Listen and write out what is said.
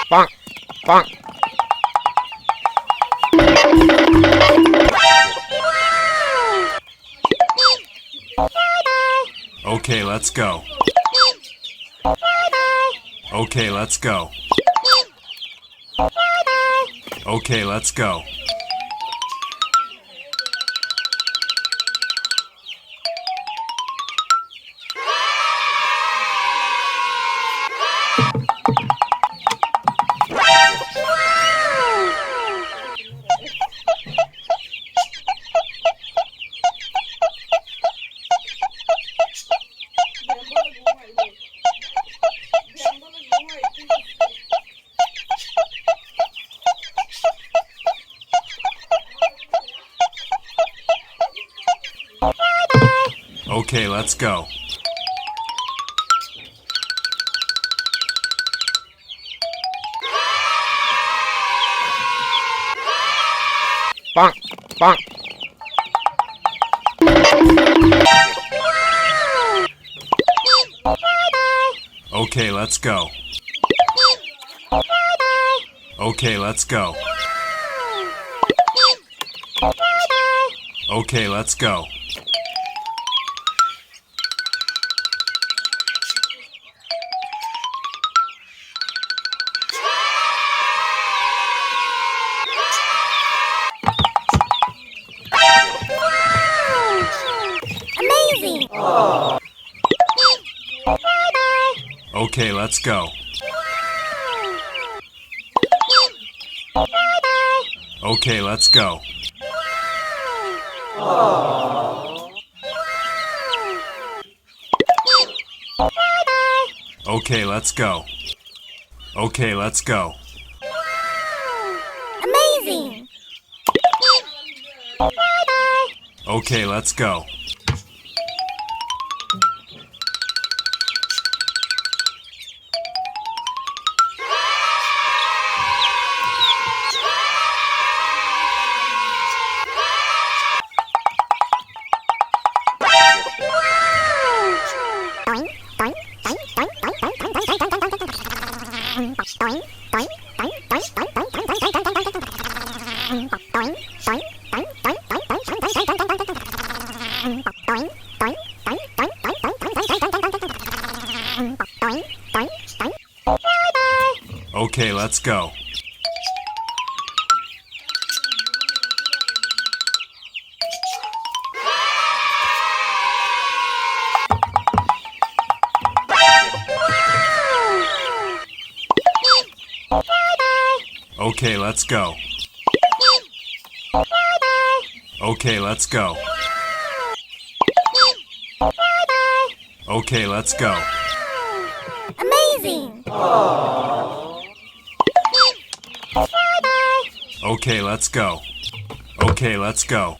Bonk, bonk. Okay, let's go. Okay, let's go. Okay, let's go. Okay, let's go. Bonk, bonk. Okay, let's go. Okay, let's go. Okay, let's go. Amazing! Okay, let's go. Okay, let's go. Okay, let's go. Okay, let's go. Amazing! Okay, let's go. Okay, let's go. Okay, let's go. Okay, let's go. Okay, let's go. Amazing! Okay, let's go. Okay, let's go.